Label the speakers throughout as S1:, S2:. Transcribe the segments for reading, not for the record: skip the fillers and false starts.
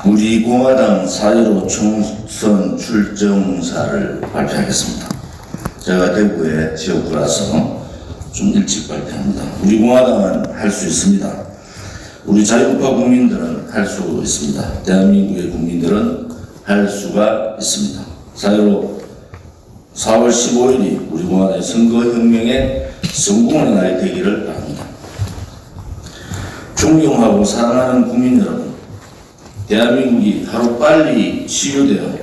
S1: 우리 공화당 4.15 총선 출정사를 발표하겠습니다. 제가 대구의 지역구라서 좀 일찍 발표합니다. 우리 공화당은 할 수 있습니다. 우리 자유우파 국민들은 할 수 있습니다. 대한민국의 국민들은 할 수가 있습니다. 4.15 4월 15일이 우리 공화당의 선거혁명의 성공의 날이 되기를 바랍니다. 존경하고 사랑하는 국민 여러분, 대한민국이 하루빨리 치유되어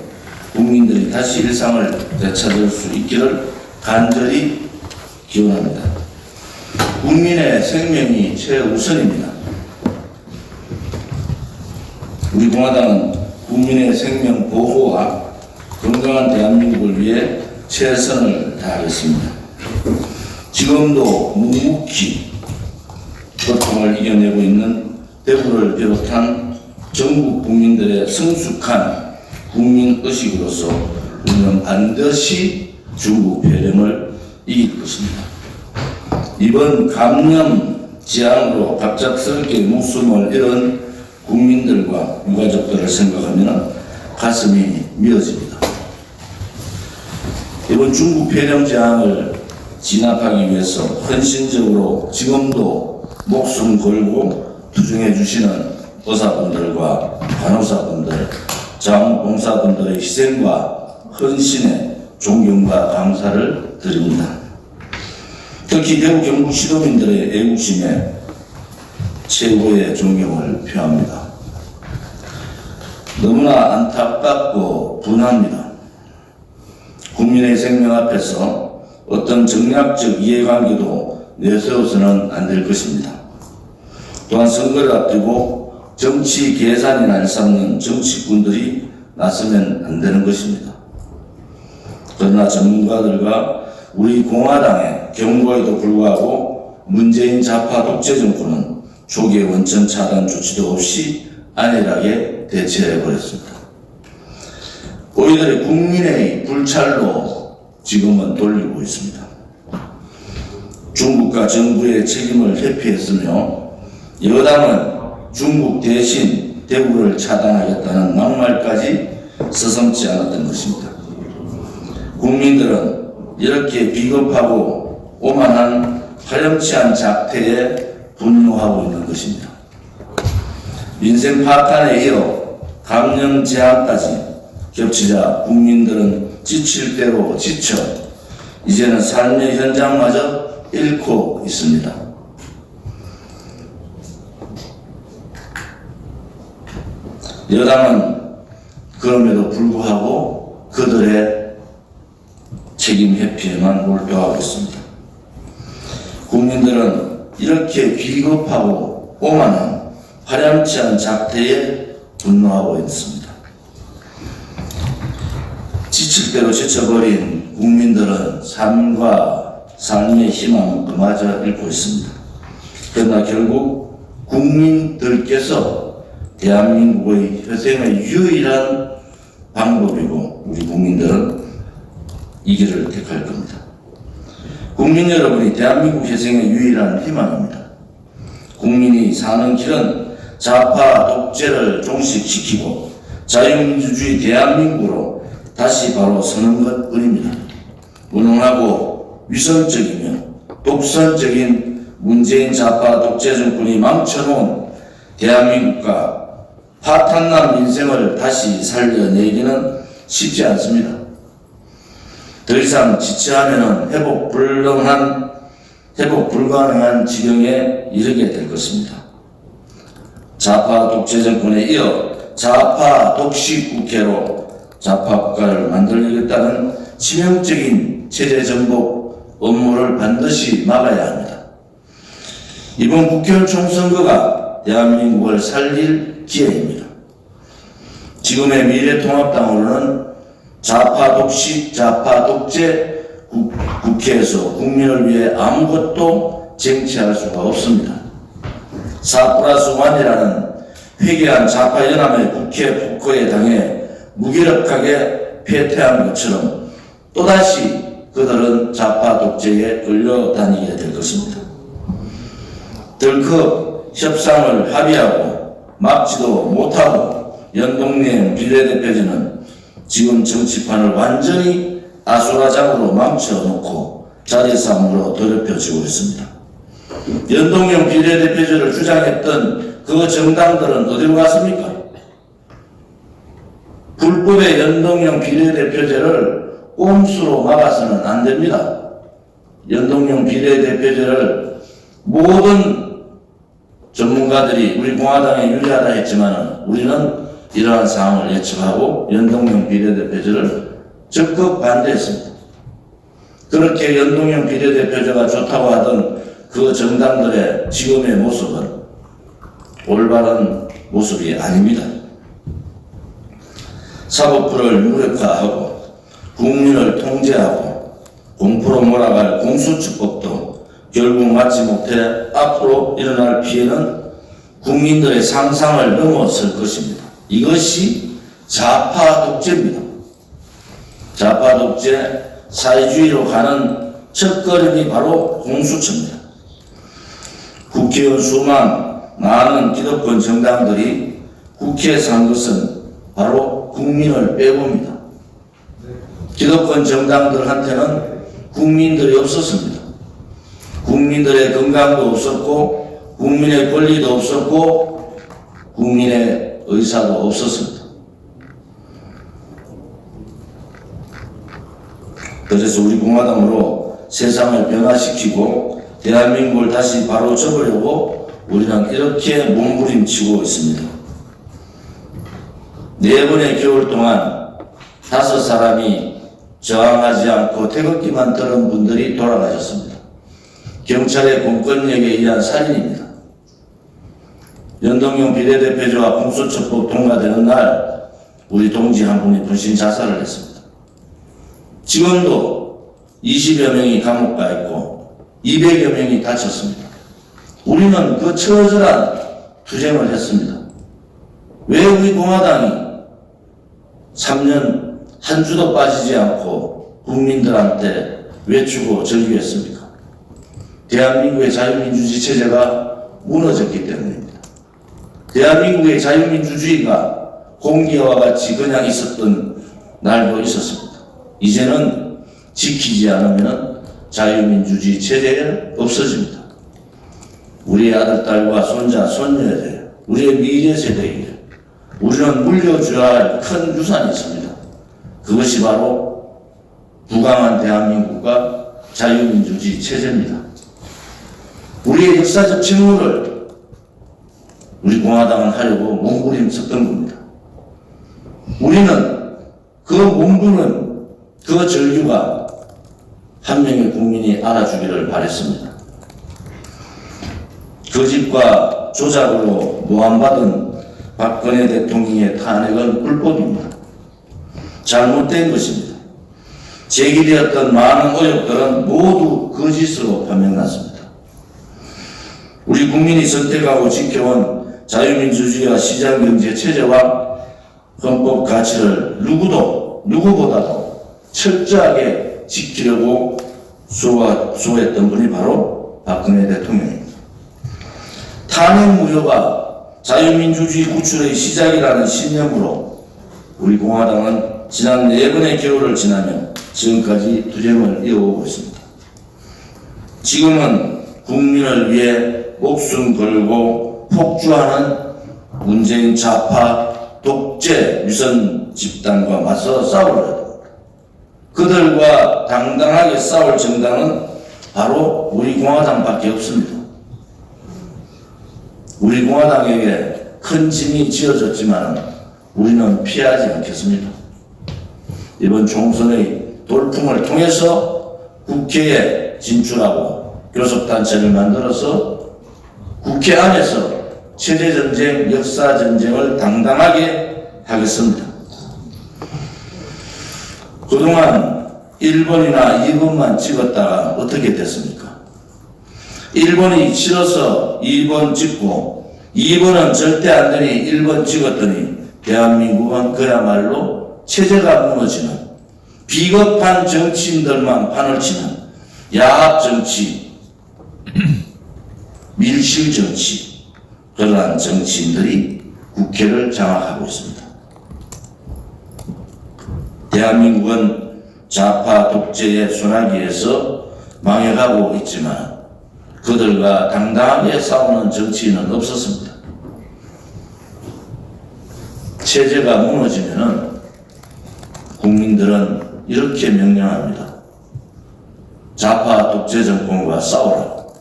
S1: 국민들이 다시 일상을 되찾을 수 있기를 간절히 기원합니다. 국민의 생명이 최우선입니다. 우리 공화당은 국민의 생명 보호와 건강한 대한민국을 위해 최선을 다하겠습니다. 지금도 묵묵히 고통을 이겨내고 있는 대구를 비롯한 전국 국민들의 성숙한 국민의식으로서 우리는 반드시 중국 폐렴을 이길 것입니다. 이번 감염 재앙으로 갑작스럽게 목숨을 잃은 국민들과 유가족들을 생각하면 가슴이 미어집니다. 이번 중국 폐렴 재앙을 진압하기 위해서 헌신적으로 지금도 목숨 걸고 투쟁해 주시는 의사분들과 간호사분들, 자원봉사분들의 희생과 헌신에 존경과 감사를 드립니다. 특히 대구 경북 시도민들의 애국심에 최고의 존경을 표합니다. 너무나 안타깝고 분합니다. 국민의 생명 앞에서 어떤 정략적 이해관계도 내세워서는 안 될 것입니다. 또한 선거를 앞두고 정치 계산이 날삼는 정치꾼들이 나서면 안 되는 것입니다. 그러나 전문가들과 우리 공화당의 경고에도 불구하고 문재인 좌파 독재 정권은 초기의 원천 차단 조치도 없이 안일하게 대처해버렸습니다. 오히려 국민의 불찰로 지금은 돌리고 있습니다. 중국과 정부의 책임을 회피했으며 여당은 중국 대신 대구를 차단하겠다는 막말까지 서슴지 않았던 것입니다. 국민들은 이렇게 비겁하고 오만한 파렴치한 작태에 분노하고 있는 것입니다. 민생 파탄에 이어 감염 재앙까지 겹치자 국민들은 지칠 대로 지쳐 이제는 삶의 현장마저 잃고 있습니다. 여당은 그럼에도 불구하고 그들의 책임 회피에만 몰두하고 있습니다. 국민들은 이렇게 비겁하고 오만한 파렴치한 작태에 분노하고 있습니다. 지칠 대로 지쳐버린 국민들은 삶과 삶의 희망은 그마저 잃고 있습니다. 그러나 결국 국민들께서 대한민국의 회생의 유일한 방법이고 우리 국민들은 이 길을 택할 겁니다. 국민 여러분이 대한민국 회생의 유일한 희망입니다. 국민이 사는 길은 좌파 독재를 종식시키고 자유민주주의 대한민국으로 다시 바로 서는 것뿐입니다. 무능하고 위선적이며 독선적인 문재인 좌파 독재 정권이 망쳐놓은 대한민국과 파탄난 민생을 다시 살려내기는 쉽지 않습니다. 더 이상 지체하면 회복 불가능한 지경에 이르게 될 것입니다. 좌파 독재 정권에 이어 좌파 독식 국회로 좌파 국가를 만들겠다는 치명적인 체제 전복 업무를 반드시 막아야 합니다. 이번 국회의원 총선거가 대한민국을 살릴 기회입니다. 지금의 미래통합당으로는 좌파 독식, 좌파 독재 국회에서 국민을 위해 아무것도 쟁취할 수가 없습니다. 4+1이라는 회개한 좌파 연합의 국회 폭거에 당해 무기력하게 패퇴한 것처럼 또다시 그들은 좌파 독재에 끌려다니게 될 것입니다. 덜컥 협상을 합의하고 막지도 못하고 연동형 비례대표제는 지금 정치판을 완전히 아수라장으로 망쳐놓고 자리싸움으로 더럽혀지고 있습니다. 연동형 비례대표제를 주장했던 그 정당들은 어디로 갔습니까? 불법의 연동형 비례대표제를 꼼수로 막아서는 안 됩니다. 연동형 비례대표제를 모든 전문가들이 우리 공화당에 유리하다 했지만 우리는 이러한 상황을 예측하고 연동형 비례대표제를 적극 반대했습니다. 그렇게 연동형 비례대표제가 좋다고 하던 그 정당들의 지금의 모습은 올바른 모습이 아닙니다. 사법부를 무력화하고 국민을 통제하고 공포로 몰아갈 공수처법도 결국 맞지 못해 앞으로 일어날 피해는 국민들의 상상을 넘어설 것입니다. 이것이 좌파 독재입니다. 좌파 독재, 사회주의로 가는 첫걸음이 바로 공수처입니다. 국회의원 수만 많은 기득권 정당들이 국회에 산 것은 바로 국민을 빼봅니다. 기득권 정당들한테는 국민들이 없었습니다. 국민들의 건강도 없었고 국민의 권리도 없었고 국민의 의사도 없었습니다. 그래서 우리 공화당으로 세상을 변화시키고 대한민국을 다시 바로 접으려고 우리는 이렇게 몸부림치고 있습니다. 4번의 겨울 동안 5사람이 저항하지 않고 태극기만 들은 분들이 돌아가셨습니다. 경찰의 공권력에 의한 살인입니다. 연동형 비례대표제와 공수처법 통과되는 날 우리 동지 한 분이 분신 자살을 했습니다. 지금도 20여 명이 감옥 가 있고 200여 명이 다쳤습니다. 우리는 그 처절한 투쟁을 했습니다. 왜 우리 공화당이 3년 한 주도 빠지지 않고 국민들한테 외치고 절규했습니까? 대한민국의 자유민주주의 체제가 무너졌기 때문입니다. 대한민국의 자유민주주의가 공기와 같이 그냥 있었던 날도 있었습니다. 이제는 지키지 않으면 자유민주주의 체제가 없어집니다. 우리의 아들, 딸과 손자, 손녀에 우리의 미래 세대에 우리는 물려줘야 할 큰 유산이 있습니다. 그것이 바로 부강한 대한민국과 자유민주주의 체제입니다. 우리의 역사적 직무를 우리 공화당은 하려고 몸부림쳤던 겁니다. 우리는 그 몸부림, 그 절규가 한 명의 국민이 알아주기를 바랬습니다. 거짓과 조작으로 모함받은 박근혜 대통령의 탄핵은 불법입니다. 잘못된 것입니다. 제기되었던 많은 의혹들은 모두 거짓으로 판명났습니다. 우리 국민이 선택하고 지켜온 자유민주주의와 시장경제 체제와 헌법 가치를 누구보다도 철저하게 지키려고 수호했던 분이 바로 박근혜 대통령입니다. 탄핵 무효가 자유민주주의 구출의 시작이라는 신념으로 우리 공화당은 지난 4번의 겨울을 지나며 지금까지 투쟁을 이어오고 있습니다. 지금은 국민을 위해 목숨 걸고 폭주하는 문재인 좌파 독재 위선 집단과 맞서 싸우려야 됩니다. 그들과 당당하게 싸울 정당은 바로 우리 공화당밖에 없습니다. 우리 공화당에게 큰 짐이 지어졌지만 우리는 피하지 않겠습니다. 이번 총선의 돌풍을 통해서 국회에 진출하고 교섭단체를 만들어서 국회 안에서 체제전쟁, 역사전쟁을 당당하게 하겠습니다. 그동안 1번이나 2번만 찍었다가 어떻게 됐습니까? 1번이 싫어서 2번 찍고 2번은 절대 안 되니 1번 찍었더니 대한민국은 그야말로 체제가 무너지는 비겁한 정치인들만 판을 치는 야합 정치, 밀실 정치, 그러한 정치인들이 국회를 장악하고 있습니다. 대한민국은 좌파 독재의 소나기에서 망해가고 있지만 그들과 당당하게 싸우는 정치인은 없었습니다. 체제가 무너지면은 국민들은 이렇게 명령합니다. 좌파 독재 정권과 싸우라고.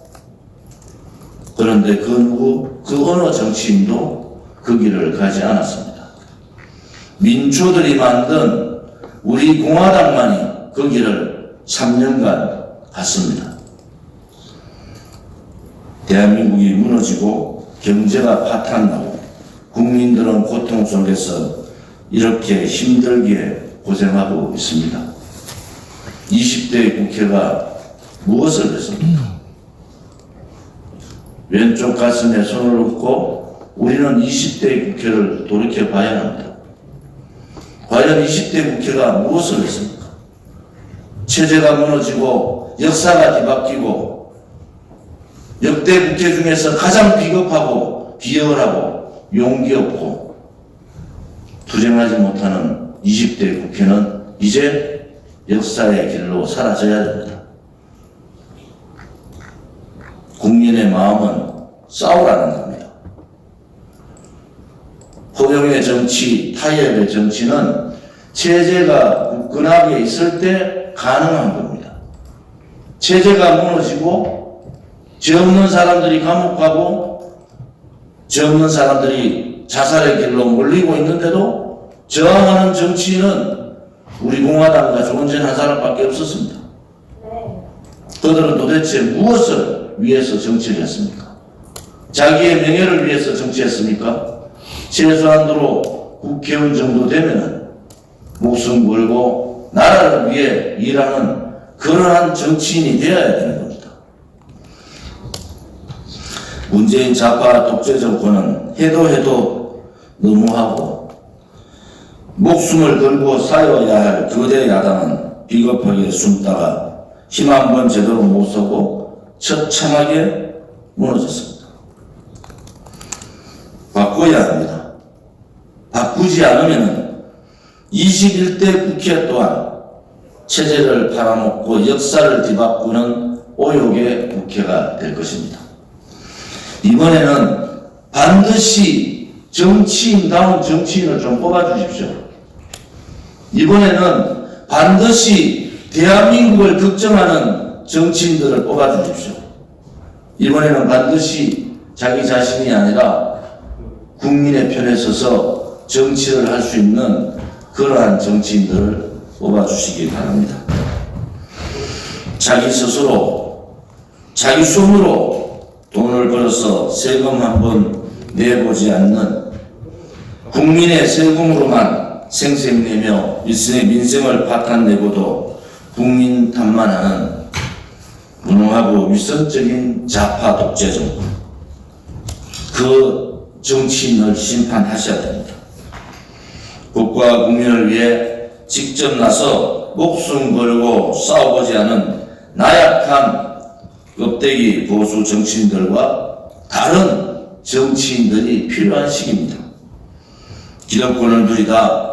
S1: 그런데 그 어느 정치인도 그 길을 가지 않았습니다. 민초들이 만든 우리 공화당만이 그 길을 3년간 갔습니다. 대한민국이 무너지고 경제가 파탄나고 국민들은 고통 속에서 이렇게 힘들게 고생하고 있습니다. 20대 국회가 무엇을 했습니까? 왼쪽 가슴에 손을 얹고 우리는 20대 국회를 돌이켜 봐야 합니다. 과연 20대 국회가 무엇을 했습니까? 체제가 무너지고 역사가 뒤바뀌고 역대 국회 중에서 가장 비겁하고 비열하고 용기 없고 투쟁하지 못하는 20대 국회는 이제 역사의 길로 사라져야 됩니다. 국민의 마음은 싸우라는 겁니다. 포용의 정치, 타협의 정치는 체제가 굳건하게 있을 때 가능한 겁니다. 체제가 무너지고 죄 없는 사람들이 감옥 가고 죄 없는 사람들이 자살의 길로 몰리고 있는데도 저항하는 정치인은 우리 공화당과 조은진 한 사람밖에 없었습니다. 그들은 도대체 무엇을 위해서 정치를 했습니까? 자기의 명예를 위해서 정치했습니까? 최소한도로 국회의원 정도 되면 목숨 걸고 나라를 위해 일하는 그러한 정치인이 되어야 되는 겁니다. 문재인 좌파 독재 정권은 해도 너무하고 목숨을 걸고 싸워야 할 거대 야당은 비겁하게 숨다가 힘 한 번 제대로 못 서고 처참하게 무너졌습니다. 바꿔야 합니다. 바꾸지 않으면 21대 국회 또한 체제를 팔아먹고 역사를 뒤바꾸는 오욕의 국회가 될 것입니다. 이번에는 반드시 정치인다운 정치인을 좀 뽑아주십시오. 이번에는 반드시 대한민국을 걱정하는 정치인들을 뽑아주십시오. 이번에는 반드시 자기 자신이 아니라 국민의 편에 서서 정치를 할 수 있는 그러한 정치인들을 뽑아주시기 바랍니다. 자기 스스로, 자기 손으로 돈을 벌어서 세금 한번 내보지 않는 국민의 세금으로만 생색내며 민생을 파탄내고도 국민 탓만하는 무능하고 위선적인 좌파 독재 정권, 그 정치인을 심판하셔야 됩니다. 국가와 국민을 위해 직접 나서 목숨 걸고 싸워보지 않은 나약한 껍데기 보수 정치인들과 다른 정치인들이 필요한 시기입니다. 기득권을 누리다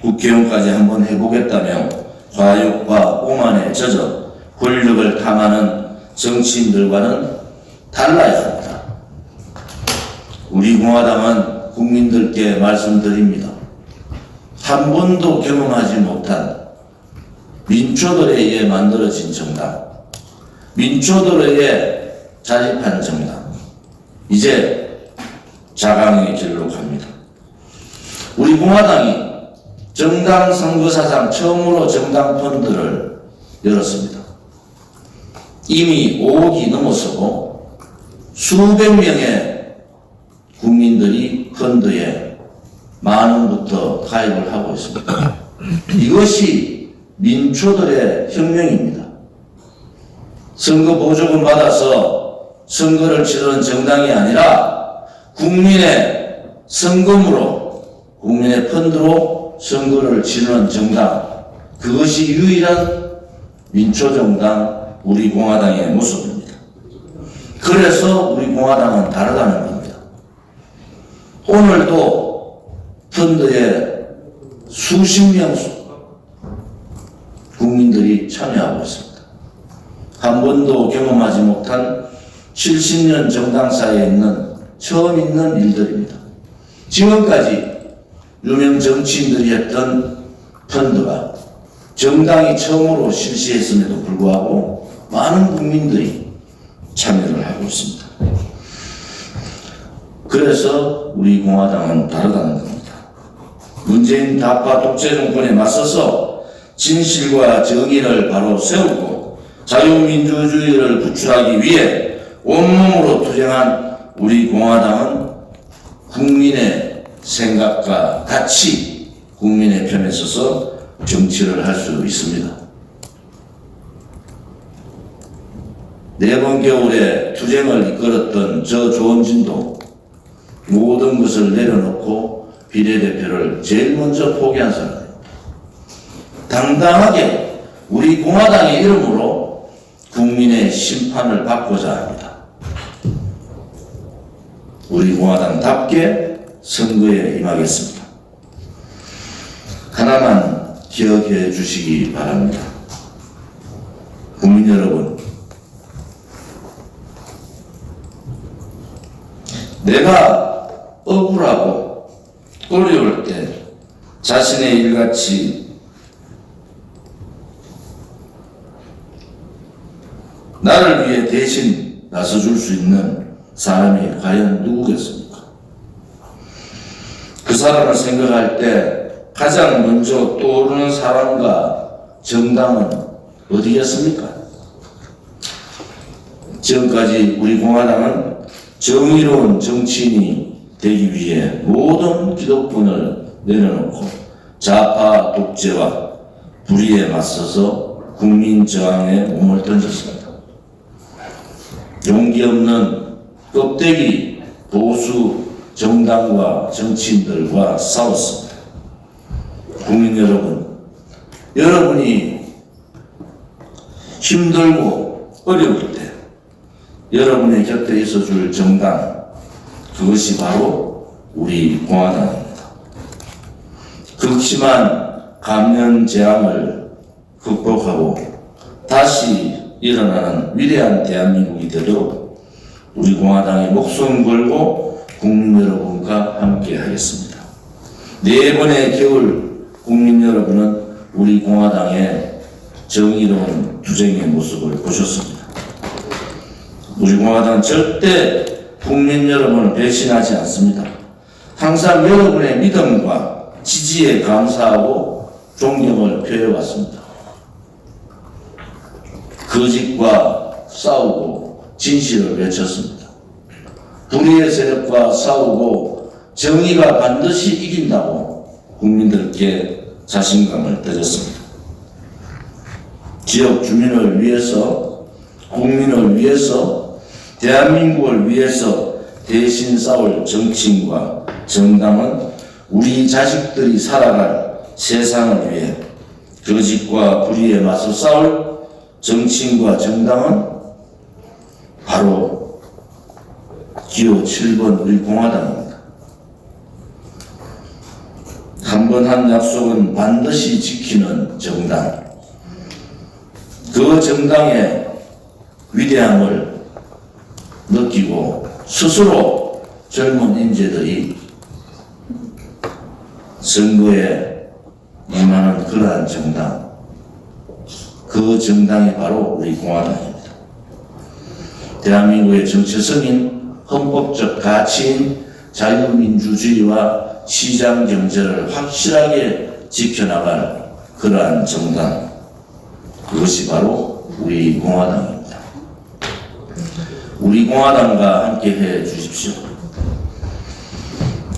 S1: 국회의원까지 한번 해보겠다며 과욕과 오만에 젖어 권력을 탐하는 정치인들과는 달라야 합니다. 우리 공화당은 국민들께 말씀드립니다. 한 번도 경험하지 못한 민초들에 의해 만들어진 정당, 민초들에 의해 자립한 정당, 이제 자강의 길로 갑니다. 우리 공화당이 정당 선거사상 처음으로 정당 펀드를 열었습니다. 이미 5억이 넘어서고 수백 명의 국민들이 펀드에 만 원부터 가입을 하고 있습니다. 이것이 민초들의 혁명입니다. 선거 보조금 받아서 선거를 치르는 정당이 아니라 국민의 선금으로, 국민의 펀드로 선거를 치르는 정당, 그것이 유일한 민초정당 우리 공화당의 모습입니다. 그래서 우리 공화당은 다르다는 겁니다. 오늘도 펀드에 수십 명 국민들이 참여하고 있습니다. 한 번도 경험하지 못한 70년 정당사에 처음 있는 일들입니다. 지금까지 유명 정치인들이 했던 펀드가 정당이 처음으로 실시했음에도 불구하고 많은 국민들이 참여를 하고 있습니다. 그래서 우리 공화당은 다르다는 겁니다. 문재인 다파 독재 정권에 맞서서 진실과 정의를 바로 세우고 자유민주주의를 구출하기 위해 온몸으로 투쟁한 우리 공화당은 국민의 생각과 같이 국민의 편에 서서 정치를 할 수 있습니다. 4번 겨울에 투쟁을 이끌었던 저 조원진도 모든 것을 내려놓고 비례대표를 제일 먼저 포기한 사람입니다. 당당하게 우리 공화당의 이름으로 국민의 심판을 받고자 합니다. 우리 공화당답게 선거에 임하겠습니다. 하나만 기억해 주시기 바랍니다. 국민 여러분, 내가 억울하고 어려울 때 자신의 일같이 나를 위해 대신 나서줄 수 있는 사람이 과연 누구겠습니까? 그 사람을 생각할 때 가장 먼저 떠오르는 사람과 정당은 어디겠습니까? 지금까지 우리 공화당은 정의로운 정치인이 되기 위해 모든 기득권을 내려놓고 좌파 독재와 불의에 맞서서 국민 저항에 몸을 던졌습니다. 용기 없는 껍데기 보수 정당과 정치인들과 싸웠습니다. 국민 여러분, 여러분이 힘들고 어려울 때 여러분의 곁에 있어줄 정당, 그것이 바로 우리 공화당입니다. 극심한 감염 재앙을 극복하고 다시 일어나는 위대한 대한민국이 되도록 우리 공화당이 목숨 걸고 국민 여러분과 함께 하겠습니다. 4번의 겨울 국민 여러분은 우리 공화당의 정의로운 투쟁의 모습을 보셨습니다. 우리 공화당은 절대 국민 여러분을 배신하지 않습니다. 항상 여러분의 믿음과 지지에 감사하고 존경을 표해왔습니다. 거짓과 싸우고 진실을 외쳤습니다. 불의의 세력과 싸우고 정의가 반드시 이긴다고 국민들께 자신감을 드렸습니다. 지역 주민을 위해서, 국민을 위해서, 대한민국을 위해서 대신 싸울 정치인과 정당은 우리 자식들이 살아갈 세상을 위해 거짓과 불의에 맞서 싸울 정치인과 정당은 바로 기호 7번 우리 공화당입니다. 한 번 한 약속은 반드시 지키는 정당, 그 정당의 위대함을 느끼고 스스로 젊은 인재들이 선거에 임하는 그러한 정당, 그 정당이 바로 우리 공화당입니다. 대한민국의 정체성인 헌법적 가치인 자유민주주의와 시장경제를 확실하게 지켜나갈 그러한 정당, 그것이 바로 우리 공화당입니다. 우리 공화당과 함께 해 주십시오.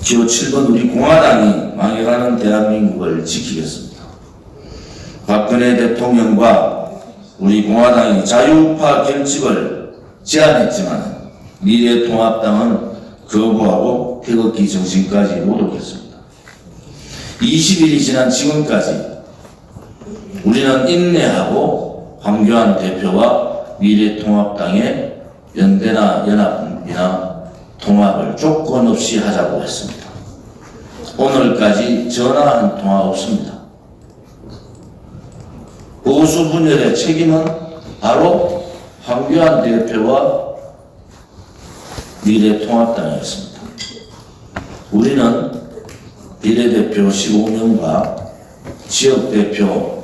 S1: 기호 7번 우리 공화당이 망해가는 대한민국을 지키겠습니다. 박근혜 대통령과 우리 공화당이 자유우파 결집을 제안했지만 미래통합당은 거부하고 태극기 정신까지 모독했습니다. 20일이 지난 지금까지 우리는 인내하고 황교안 대표와 미래통합당의 연대나 연합이나 통합을 조건 없이 하자고 했습니다. 오늘까지 오늘까지 전화 한 통화 없습니다. 보수 분열의 책임은 바로 황교안 대표와 미래통합당이었습니다. 우리는 비례대표 15명과 지역대표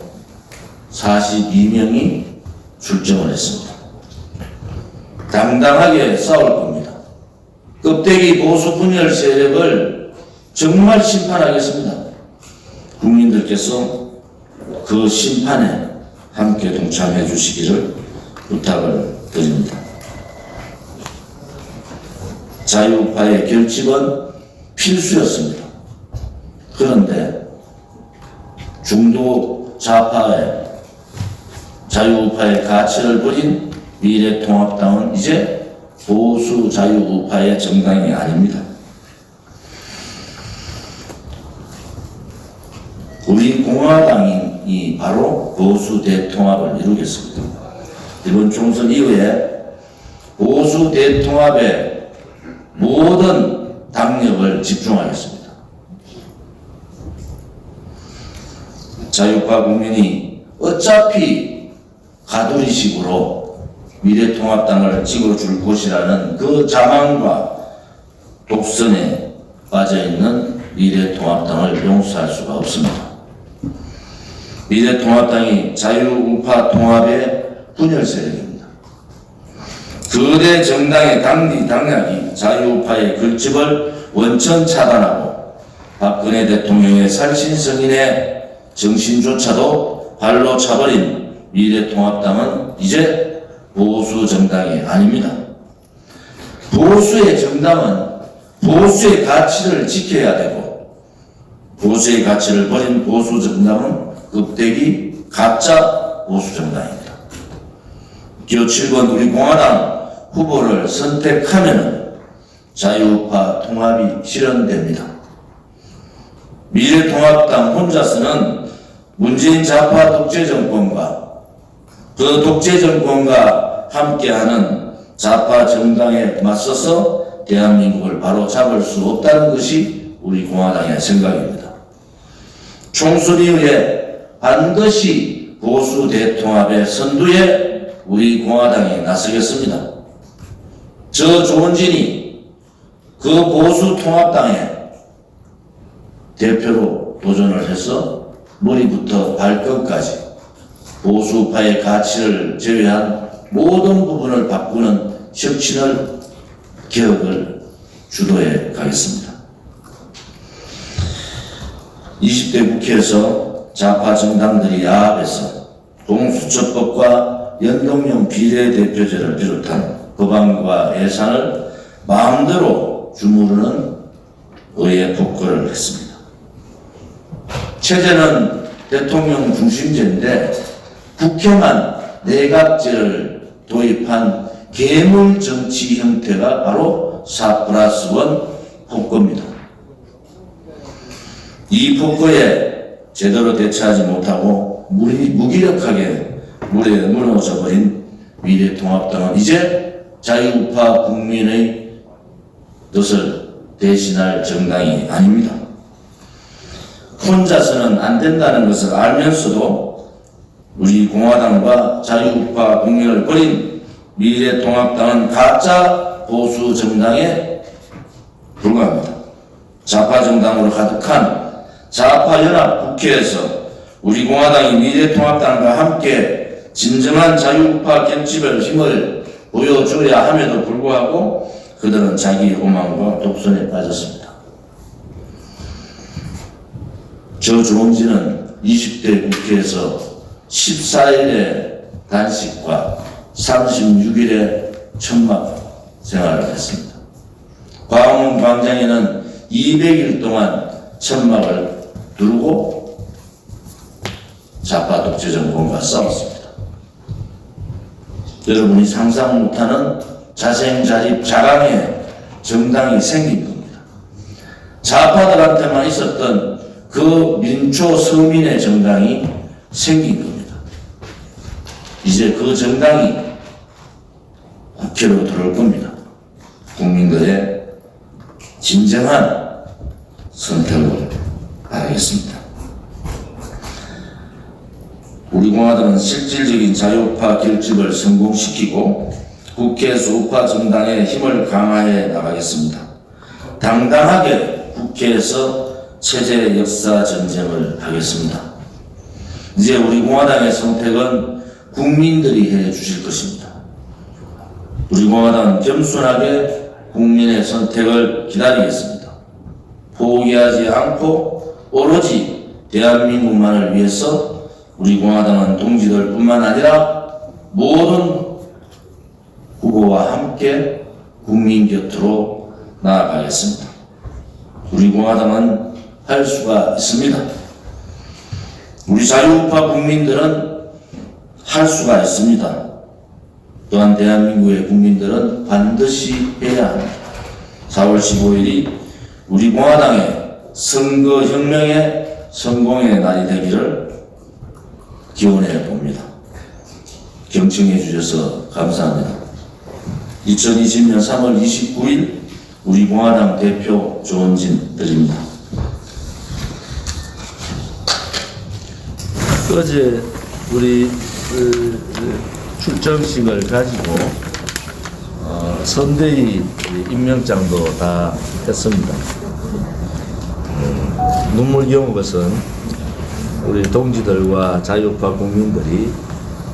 S1: 42명이 출정을 했습니다. 당당하게 싸울 겁니다. 껍데기 보수 분열 세력을 정말 심판하겠습니다. 국민들께서 그 심판에 함께 동참해 주시기를 부탁을 드립니다. 자유우파의 결집은 필수였습니다. 그런데 중도 좌파의 자유우파의 가치를 버린 미래통합당은 이제 보수 자유우파의 정당이 아닙니다. 우리 공화당이 바로 보수 대통합을 이루겠습니다. 이번 총선 이후에 보수 대통합에 모든 당력을 집중하겠습니다. 자유파 국민이 어차피 가두리식으로 미래통합당을 찍어줄 것이라는 그 자망과 독선에 빠져있는 미래통합당을 용서할 수가 없습니다. 미래통합당이 자유우파 통합의 분열 세력입니다. 거대 정당의 당리 당략이 자유우파의 결집을 원천 차단하고 박근혜 대통령의 살신성인의 정신조차도 발로 차버린 미래통합당은 이제 보수 정당이 아닙니다. 보수의 정당은 보수의 가치를 지켜야 되고 보수의 가치를 버린 보수 정당은 껍데기 가짜 보수 정당입니다. 기호 7번 우리 공화당 후보를 선택하면 자유우파 통합이 실현됩니다. 미래통합당 혼자서는 문재인 좌파 독재정권과 그 독재정권과 함께하는 좌파 정당에 맞서서 대한민국을 바로 잡을 수 없다는 것이 우리 공화당의 생각입니다. 총선 이후에 반드시 보수 대통합의 선두에 우리 공화당이 나서겠습니다. 저 조원진이 그 보수 통합당의 대표로 도전을 해서 머리부터 발끝까지 보수파의 가치를 제외한 모든 부분을 바꾸는 혁신을 개혁을 주도해 가겠습니다. 20대 국회에서 좌파 정당들이 야합해서 동수처법과 연동형 비례대표제를 비롯한 법안과 예산을 마음대로 주무르는 의회 폭거를 했습니다. 체제는 대통령 중심제인데 국회만 내각제를 도입한 괴물 정치 형태가 바로 4+1 폭거입니다. 이 폭거에 제대로 대처하지 못하고 무기력하게 물에 무너져버린 미래통합당은 이제 자유우파 국민의 뜻을 대신할 정당이 아닙니다. 혼자서는 안 된다는 것을 알면서도 우리 공화당과 자유우파 국민을 버린 미래통합당은 가짜 보수 정당에 불과합니다. 좌파 정당으로 가득한 좌파연합 국회에서 우리 공화당이 미래통합당과 함께 진정한 자유우파 결집의 힘을 보여줘야 함에도 불구하고 그들은 자기 오만과 독선에 빠졌습니다. 저 조원진은 20대 국회에서 14일의 단식과 36일의 천막 생활을 했습니다. 광화문 광장에는 200일 동안 천막을 두르고 좌파 독재 정권과 싸웠습니다. 여러분이 상상 못하는 자생자립 자강의 정당이 생긴 겁니다. 좌파들한테만 있었던 그 민초 서민의 정당이 생긴 겁니다. 이제 그 정당이 국회로 들어올 겁니다. 국민들의 진정한 선택을 하겠습니다. 우리 공화당은 실질적인 자유파 결집을 성공시키고 국회에서 우파 정당의 힘을 강화해 나가겠습니다. 당당하게 국회에서 체제 역사 전쟁을 하겠습니다. 이제 우리 공화당의 선택은 국민들이 해 주실 것입니다. 우리 공화당은 겸손하게 국민의 선택을 기다리겠습니다. 포기하지 않고 오로지 대한민국만을 위해서 우리 공화당은 동지들뿐만 아니라 모든 후보와 함께 국민 곁으로 나아가겠습니다. 우리 공화당은 할 수가 있습니다. 우리 자유우파 국민들은 할 수가 있습니다. 또한 대한민국의 국민들은 반드시 해야 합니다. 4월 15일이 우리 공화당의 선거혁명의 성공의 날이 되기를 기원해 봅니다. 경청해 주셔서 감사합니다. 2020년 3월 29일 우리 공화당 대표 조원진 드립니다.
S2: 어제 우리 출정식을 가지고 선대위 임명장도 다 했습니다. 눈물겨운 것은 우리 동지들과 자유파 국민들이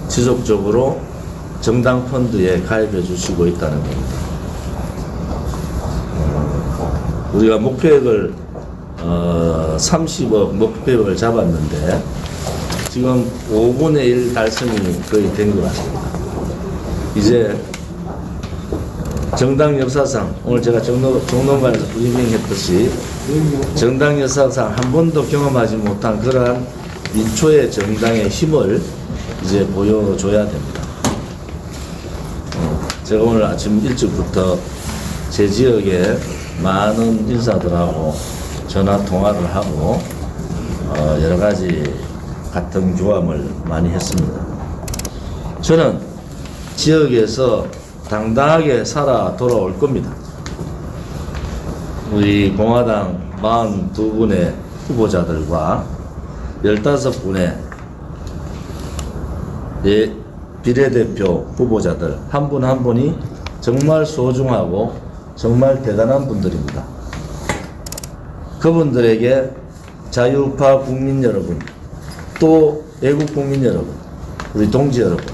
S2: 지속적으로 정당 펀드에 가입해 주시고 있다는 겁니다. 우리가 목표액을 30억 목표액을 잡았는데 지금 5분의 1 달성이 거의 된 것 같습니다. 이제 정당 역사상 오늘 제가 정론관에서 브리핑했듯이 정당 역사상 한 번도 경험하지 못한 그러한 민초의 정당의 힘을 이제 보여줘야 됩니다. 제가 오늘 아침 일찍부터 제 지역에 많은 인사들하고 전화 통화를 하고 여러 가지 같은 교감을 많이 했습니다. 저는 지역에서 당당하게 살아 돌아올 겁니다. 우리 공화당 42분의 후보자들과 15분의 비례대표 후보자들 한 분 한 분이 정말 소중하고 정말 대단한 분들입니다. 그분들에게 자유파 국민 여러분, 또 애국 국민 여러분, 우리 동지 여러분,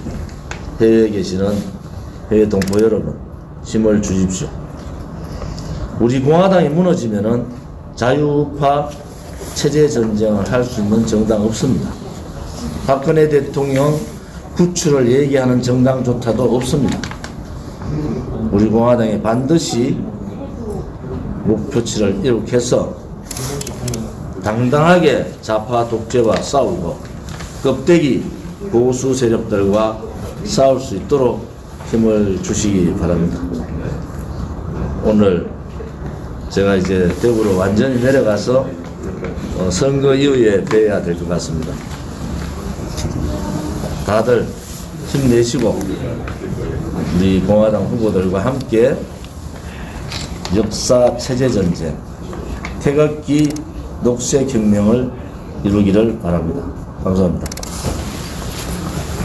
S2: 해외에 계시는 해외 동포 여러분, 힘을 주십시오. 우리 공화당이 무너지면은 자유파 체제 전쟁을 할 수 있는 정당 없습니다. 박근혜 대통령 구출을 얘기하는 정당조차도 없습니다. 우리 공화당이 반드시 목표치를 이룩해서 당당하게 좌파 독재와 싸우고 껍데기 보수 세력들과 싸울 수 있도록 힘을 주시기 바랍니다. 오늘 제가 이제 대구로 완전히 내려가서 선거 이후에 뵈야 될 것 같습니다. 다들 힘내시고 우리 공화당 후보들과 함께 역사 체제 전쟁, 태극기 녹색 혁명을 이루기를 바랍니다. 감사합니다.